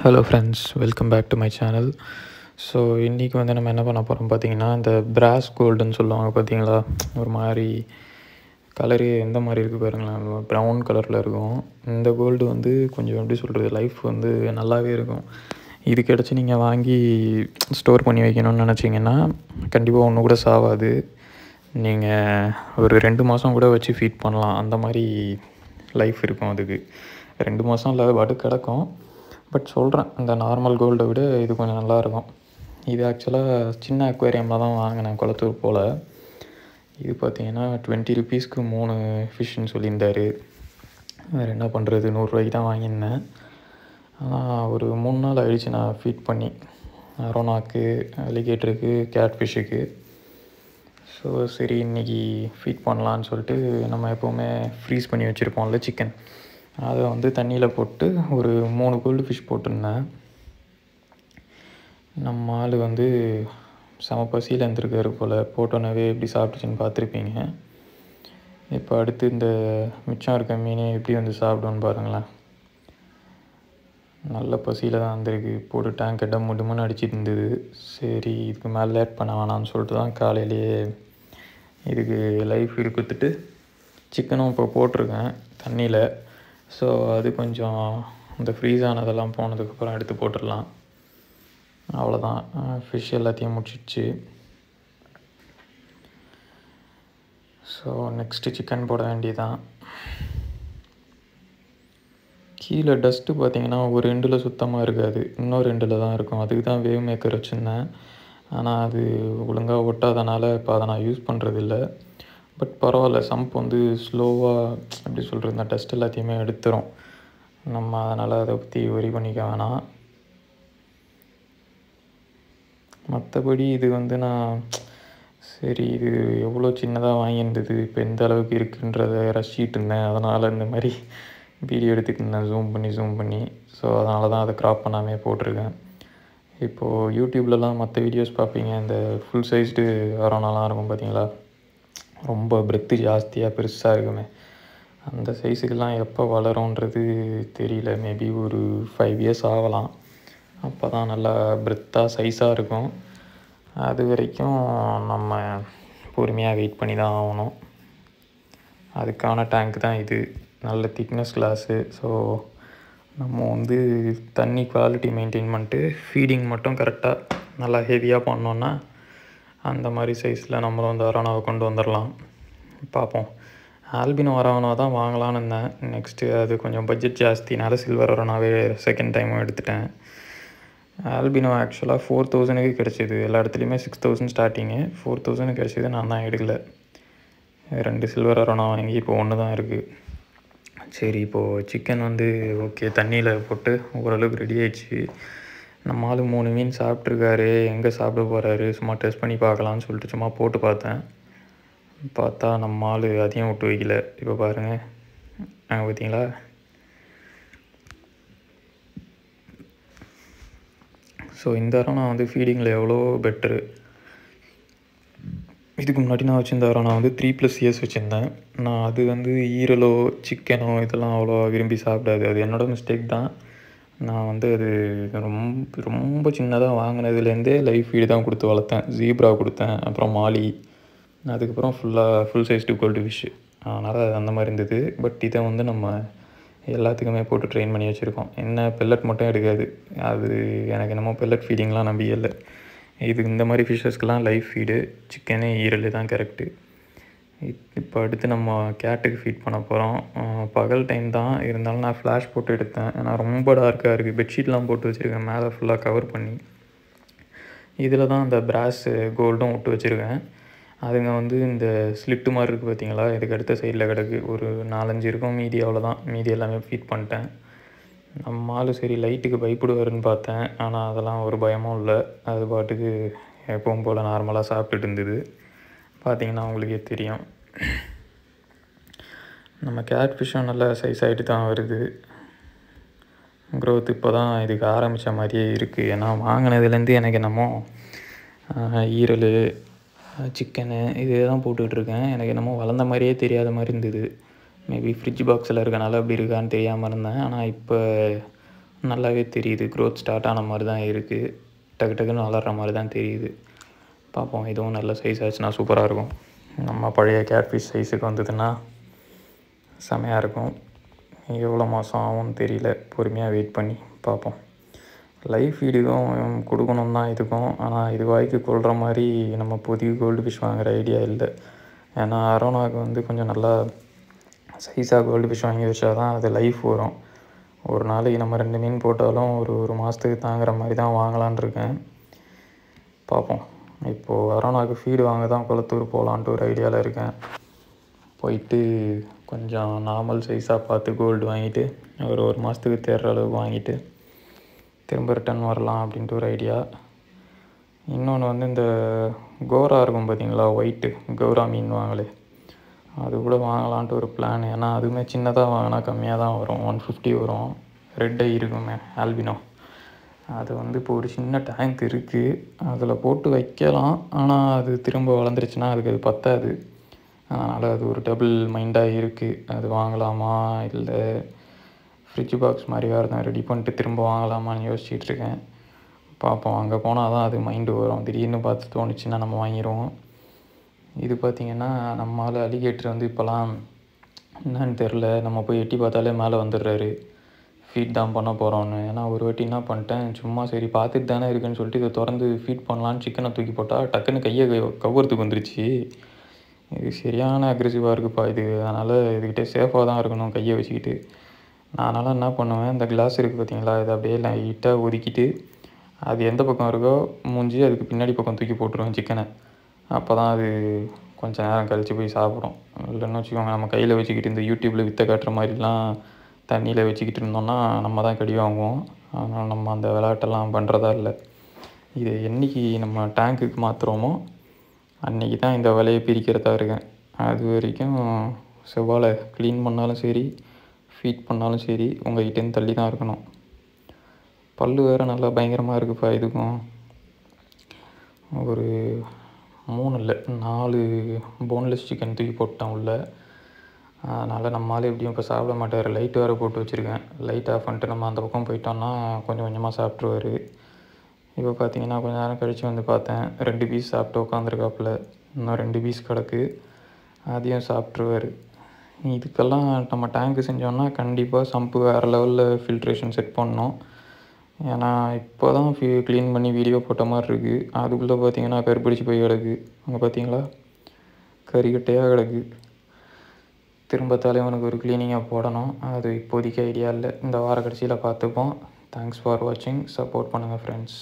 Hello friends, welcome back to my channel. So இன்றைக்கி வந்து நம்ம என்ன பண்ண போகிறோம் பார்த்தீங்கன்னா, இந்த பிராஸ் கோல்டுன்னு சொல்லுவாங்க பார்த்தீங்களா. ஒரு மாதிரி கலரு எந்த மாதிரி இருக்குது பாருங்களேன், ப்ரௌன் கலரில் இருக்கும். இந்த கோல்டு வந்து கொஞ்சம் எப்படி சொல்கிறது, லைஃப் வந்து நல்லாவே இருக்கும். இது கிடச்சி நீங்கள் வாங்கி ஸ்டோர் பண்ணி வைக்கணும்னு நினச்சிங்கன்னா கண்டிப்பாக ஒன்று கூட சாவாது. நீங்கள் ஒரு 2 மாதம் கூட வச்சு ஃபீட் பண்ணலாம். அந்த மாதிரி லைஃப் இருக்கும் அதுக்கு. 2 மாதம் இல்லாத பாட்டு கிடக்கும். பட் சொல்கிறேன், இந்த நார்மல் கோல்டை விட இது கொஞ்சம் நல்லாயிருக்கும். இது ஆக்சுவலாக சின்ன அக்வேரியமில் தான் வாங்கினேன், குளத்தூர் போல். இது பார்த்திங்கன்னா 20 ருபீஸ்க்கு 3 ஃபிஷ்ஷுன்னு சொல்லியிருந்தார். வேறு என்ன பண்ணுறது, 100 ரூபாய்க்கு தான் வாங்கியிருந்தேன். ஆனால் ஒரு 3 நாள் ஆகிடுச்சு நான் ஃபீட் பண்ணி, அரோனாக்கு, அலிகேட்டருக்கு, கேட் ஃபிஷ்ஷுக்கு. ஸோ சரி, இன்றைக்கி ஃபீட் பண்ணலான்னு சொல்லிட்டு நம்ம எப்போவுமே ஃப்ரீஸ் பண்ணி வச்சுருப்போம்ல சிக்கன், அதை வந்து தண்ணியில் போட்டு ஒரு 3 கோல்டு ஃபிஷ் போட்டிருந்தேன். நம்ம ஆள் வந்து செம பசியில் இருந்திருக்காரு போல். போட்டோன்னே எப்படி சாப்பிட்டுச்சின்னு பார்த்துருப்பீங்க. இப்போ அடுத்து இந்த மிச்சம் இருக்க மீன் எப்படி வந்து சாப்பிடுன்னு பாருங்களேன். நல்ல பசியில் தான் இருந்திருக்கு. போட்டு டேங்க் கட்ட முட்டுமன்னு அடிச்சிட்டு இருந்தது. சரி, இதுக்கு மேலே லேட் பண்ண வேணாம்னு சொல்லிட்டு தான் காலையிலேயே இதுக்கு லைஃப் ஃபீடு கொடுத்துட்டு சிக்கனும் இப்போ போட்டிருக்கேன் தண்ணியில். ஸோ அது கொஞ்சம் இந்த ஃப்ரீஸ் ஆனதெல்லாம் போனதுக்கப்புறம் எடுத்து போட்டுடலாம். அவ்வளோதான், ஃபிஷ் எல்லாத்தையும் முடிச்சிடுச்சு. ஸோ நெக்ஸ்ட்டு சிக்கன் போட வேண்டியதான். கீழே டஸ்ட்டு பார்த்திங்கன்னா ஒரு எண்டில் சுத்தமாக இருக்காது, இன்னொரு எண்டில் தான் இருக்கும். அதுக்கு தான் வேவ் மேக்கர் வச்சுருந்தேன். ஆனால் அது ஒழுங்காக ஒட்டாதனால இப்போ அதை நான் யூஸ் பண்ணுறதில்ல. பட் பரவாயில்ல, சம்ப் வந்து ஸ்லோவாக எப்படி சொல்கிறது, இந்த டஸ்ட் எல்லாத்தையுமே எடுத்துரும். நம்ம அதனால் அதை பற்றி ஒரி பண்ணிக்க வேணாம். மற்றபடி இது வந்து நான் சரி, இது எவ்வளோ சின்னதாக வாங்கியிருந்தது, இப்போ எந்த அளவுக்கு இருக்குன்றதை ரசிச்சிட்டு இருந்தேன். அதனால் இந்த மாதிரி வீடியோ எடுத்துகிட்டு இருந்தேன், ஜூம் பண்ணி. ஸோ அதனால தான் அதை க்ராப் பண்ணாமே போட்டிருக்கேன். இப்போது யூடியூப்லலாம் மற்ற வீடியோஸ் பார்ப்பீங்க, இந்த ஃபுல் சைஸ்டு அரோனாலாம் இருக்கும் பார்த்தீங்களா, ரொம்ப பிரெத்து ஜாஸ்தியாக பெருசாக இருக்குமே. அந்த சைஸுக்கெல்லாம் எப்போ வளரும்ன்றது தெரியல. மேபி ஒரு 5 இயர்ஸ் ஆகலாம். அப்போ தான் நல்லா பிரெத்தாக சைஸாக இருக்கும். அது வரைக்கும் நம்ம பொறுமையாக வெயிட் பண்ணி தான் ஆகணும். அதுக்கான டேங்க் தான் இது, நல்ல திக்னஸ் கிளாஸு. ஸோ நம்ம வந்து தண்ணி குவாலிட்டி மெயின்டைன் பண்ணிட்டு ஃபீடிங் மட்டும் கரெக்டாக நல்லா ஹெவியாக பண்ணோன்னா அந்த மாதிரி சைஸில் நம்மளும் வந்து அரோனாவை கொண்டு வந்துடலாம். பார்ப்போம். ஆல்பினோ அரோனா தான் வாங்கலான்னு இருந்தேன். நெக்ஸ்ட்டு அது கொஞ்சம் பட்ஜெட் ஜாஸ்தினால சில்வர் அரோனாவே செகண்ட் டைமும் எடுத்துட்டேன். ஆல்பினோ ஆக்சுவலாக 4000க்கு கிடச்சிது. எல்லா இடத்துலையுமே 6000 ஸ்டார்டிங்கு, 4000 கிடச்சிது. நான் தான் எடுக்கலை. 2 சில்வர் அரோனா வாங்கி இப்போ 1 தான் இருக்குது. சரி, இப்போது சிக்கன் வந்து ஓகே, தண்ணியில் போட்டு ஓரளவுக்கு ரெடி ஆகிடுச்சு. நம்ம ஆள் 3 மீன் சாப்பிட்ருக்காரு, எங்கே சாப்பிட போகிறாரு, சும்மா டெஸ்ட் பண்ணி பார்க்கலான்னு சொல்லிட்டு சும்மா போட்டு பார்த்தேன். பார்த்தா நம்ம ஆள் அதையும் விட்டு வைக்கல. இப்போ பாருங்கள், பார்த்தீங்களா. ஸோ இந்த அரோனா வந்து ஃபீடிங்கில் எவ்வளோ பெட்ரு. இதுக்கு முன்னாடி நான் வச்சுருந்த அரோனா வந்து 3+ இயர்ஸ் வச்சுருந்தேன். நான் அது வந்து ஈரலோ சிக்கனோ இதெல்லாம் அவ்வளோ விரும்பி சாப்பிடாது. அது என்னோடய மிஸ்டேக் தான். நான் வந்து அது ரொம்ப ரொம்ப சின்னதாக வாங்கினதுலேருந்தே லைஃப் ஃபீடு தான் கொடுத்து வளர்த்தேன். ஜீப்ரா கொடுத்தேன், அப்புறம் மாலி, அதுக்கப்புறம் ஃபுல் சைஸ்டு கோல்டு ஃபிஷ்ஷு. அதனால் அது அந்த மாதிரி இருந்தது. பட் இதை வந்து நம்ம எல்லாத்துக்குமே போட்டு ட்ரெயின் பண்ணி வச்சுருக்கோம். என்ன பெல்லட் மட்டும் எடுக்காது. அது எனக்கு என்னமோ பெல்லட் ஃபீடிங்லாம் நம்பிக்கை இல்லை. இது இந்த மாதிரி ஃபிஷ்ஷஸ்க்கெலாம் லைஃப் ஃபீடு சிக்கனு ஈரல் தான் கரெக்டு. இப்போ அடுத்து நம்ம கேட்டுக்கு ஃபீட் பண்ண போகிறோம். பகல் டைம் தான் இருந்தாலும் நான் ஃப்ளாஷ் போட்டு எடுத்தேன். ஏன்னா ரொம்ப டார்க்காக இருக்குது. பெட்ஷீட்லாம் போட்டு வச்சுருக்கேன் மேலே ஃபுல்லாக கவர் பண்ணி. இதில் தான் அந்த பிராஸ் கோல்டும் விட்டு வச்சுருக்கேன். அதுங்க வந்து இந்த ஸ்லிட்டு மாதிரி இருக்குது பார்த்தீங்களா, இதுக்கு அடுத்த சைடில் கிடக்கு. ஒரு 4-5 இருக்கும், மீதி அவ்வளோதான். மீதி எல்லாமே ஃபீட் பண்ணிட்டேன். நம்ம ஆள் சரி லைட்டுக்கு பயப்படுவாருன்னு பார்த்தேன், ஆனால் அதெல்லாம் ஒரு பயமும் இல்லை. அது பாட்டுக்கு எப்பவும் போல் நார்மலாக சாப்பிட்டுட்டு இருந்தது. பார்த்திங்கன்னா உங்களுக்கே தெரியும். நம்ம கேட் ஃபிஷ்ஷும் நல்லா சைஸ் ஆகிட்டு தான் வருது. க்ரோத் இப்போ தான் இதுக்கு ஆரம்பித்த மாதிரியே இருக்குது. ஏன்னா வாங்கினதுலேருந்து எனக்கு என்னமோ ஈரல் சிக்கனு இதே தான் போட்டுக்கிட்டுருக்கேன். எனக்கு என்னமோ வளர்ந்த மாதிரியே தெரியாத மாதிரி இருந்தது. மேபி ஃப்ரிட்ஜ் பாக்ஸில் இருக்கனால அப்படி இருக்கான்னு தெரியாமல் இருந்தேன். ஆனால் இப்போ நல்லாவே தெரியுது. க்ரோத் ஸ்டார்ட் ஆன மாதிரி தான் இருக்குது. டக்கு டக்குன்னு வளர்கிற மாதிரி தான் தெரியுது. பார்ப்போம், இதுவும் நல்ல சைஸ் ஆச்சுன்னா சூப்பராக இருக்கும். நம்ம பழைய கேட்ஃபிஷ் சைஸுக்கு வந்ததுன்னா செமையாக இருக்கும். எவ்வளோ மாதம் ஆகும்னு தெரியல. பொறுமையாக வெயிட் பண்ணி பார்ப்போம். லைஃப் ஃபீடுக்கும் கொடுக்கணும் தான் இதுக்கும். ஆனால் இது வாய்க்கு கொள்கிற மாதிரி நம்ம புதிய கோல்டு ஃபிஷ் வாங்குகிற ஐடியா இல்லை. ஏன்னா அரோனாவுக்கு வந்து கொஞ்சம் நல்லா சைஸாக கோல்டு ஃபிஷ் வாங்கி வச்சா தான் அது லைஃப் வரும். ஒரு நாளைக்கு நம்ம 2 மீன் போட்டாலும் ஒரு மாதத்துக்கு தாங்குகிற மாதிரி தான் வாங்கலான் இருக்கேன். பார்ப்போம். இப்போது அரோனாவுக்கு ஃபீடு வாங்க தான் குளத்தூர் போகலான்ட்டு ஒரு ஐடியாவில் இருக்கேன். போயிட்டு கொஞ்சம் நார்மல் சைஸாக பார்த்து கோல்டு வாங்கிட்டு ஒரு மாதத்துக்கு தேடுற அளவுக்கு வாங்கிட்டு திரும்ப ரிட்டன் வரலாம் அப்படின்ட்டு ஒரு ஐடியா. இன்னொன்று வந்து இந்த கோரா இருக்கும் பார்த்தீங்களா, ஒயிட்டு கௌரா மீன் வாங்கலே, அது கூட வாங்கலான்ட்டு ஒரு பிளான். ஏன்னா அதுவுமே சின்னதாக வாங்கினா கம்மியாக தான் வரும், 150 வரும். ரெட் ஐ இருக்குமே ஆல்பினோ, அது வந்து இப்போ ஒரு சின்ன டேங்க் இருக்குது, அதில் போட்டு வைக்கலாம். ஆனால் அது திரும்ப வளர்ந்துருச்சுன்னா அதுக்கு அது பத்தாது. அதனால் அது ஒரு டபுள் மைண்டாக இருக்குது. அது வாங்கலாமா இல்லை ஃப்ரிட்ஜ் பாக்ஸ் மாதிரி வேறு தான் ரெடி பண்ணிட்டு திரும்ப வாங்கலாமான்னு யோசிச்சுட்ருக்கேன். பார்ப்போம். அங்கே போனால் தான் அது மைண்டு வரும். திடீர்னு பார்த்து தோணுச்சுன்னா நம்ம வாங்கிடுவோம். இது பார்த்திங்கன்னா நம்மளால் அலிகேட்டர் வந்து இப்போலாம் என்னன்னு தெரில, நம்ம போய் எட்டி பார்த்தாலே மேலே வந்துடுறாரு ஃபீட் தான் பண்ண போகிறோன்னு. ஏன்னா ஒரு வாட்டி என்ன பண்ணிட்டேன், சும்மா சரி பார்த்துட்டு தானே இருக்குன்னு சொல்லிட்டு இதை திறந்து ஃபீட் பண்ணலான்னு சிக்கனை தூக்கி போட்டால் டக்குன்னு கையை கவ்வறதுக்கு வந்துருச்சு. இது சரியான அக்ரெசிவாக இருக்குப்பா இது. அதனால் இதுக்கிட்டே சேஃபாக தான் இருக்கணும் கையை வச்சுக்கிட்டு. நான் அதனால் என்ன பண்ணுவேன், இந்த கிளாஸ் இருக்குது பார்த்தீங்களா, இதை அப்படியே லைட்டாக ஒதுக்கிட்டு அது எந்த பக்கம் இருக்கோ மூஞ்சி அதுக்கு பின்னாடி பக்கம் தூக்கி போட்டுருவேன் சிக்கனை. அப்போ தான் அது கொஞ்சம் நேரம் கழித்து போய் சாப்பிடும். இல்லைன்னு வச்சுக்கோங்க, நம்ம கையில் வச்சுக்கிட்டு இந்த யூடியூப்பில் விற்ற காட்டுற மாதிரிலாம் தண்ணியில் வச்சுக்கிட்டு இருந்தோம்னா நம்ம தான் கடி வாங்குவோம். அதனால் நம்ம அந்த விளையாட்டெல்லாம் பண்ணுறதா இல்லை. இதை என்றைக்கு நம்ம டேங்க்குக்கு மாற்றுறோமோ அன்றைக்கி தான் இந்த வலையை பிரிக்கிறதா இருக்கேன். அது வரைக்கும் செவ்வாழை க்ளீன் பண்ணாலும் சரி, ஃபீட் பண்ணாலும் சரி, உங்கள்கிட்டேருந்து தள்ளி தான் இருக்கணும். பல் வேறு நல்லா பயங்கரமாக இருக்குப்பா. இதுக்கும் ஒரு 3 இல்லை 4 போன்லெஸ் சிக்கன் தூக்கி போட்டேன் உள்ள. அதனால் நம்மளால் எப்படியும் இப்போ சாப்பிட மாட்டார். லைட் வேறு போட்டு வச்சுருக்கேன். லைட் ஆஃப் பண்ணிட்டு நம்ம அந்த பக்கம் போயிட்டோம்னா கொஞ்சம் கொஞ்சமாக சாப்பிட்ருவார். இப்போ பார்த்தீங்கன்னா கொஞ்சம் நேரம் கழித்து வந்து பார்த்தேன், 2 பீஸ் சாப்பிட்டு உட்காந்துருக்காப்புல. இன்னும் 2 பீஸ் கிடக்கு, அதையும் சாப்பிட்ருவார். இதுக்கெல்லாம் நம்ம டேங்க்கு செஞ்சோன்னா கண்டிப்பாக சம்பு வேறு லெவலில் ஃபில்ட்ரேஷன் செட் பண்ணணும். ஏன்னா இப்போ தான் க்ளீன் பண்ணி வீடியோ போட்ட மாதிரி இருக்குது. அதுக்குள்ளே பார்த்தீங்கன்னா கருப்பிடிச்சு போய் கிடக்கு. அங்கே பார்த்தீங்களா கறிக்கட்டையாக கிடக்கு. திரும்ப தலைவனுக்கு ஒரு க்ளீனிங்காக போடணும். அது இப்போதைக்கு ஐடியா இல்லை. இந்த வார கடைசியில் பார்த்துப்போம். தேங்க்ஸ் ஃபார் வாட்சிங். சப்போர்ட் பண்ணுங்கள் ஃப்ரெண்ட்ஸ்.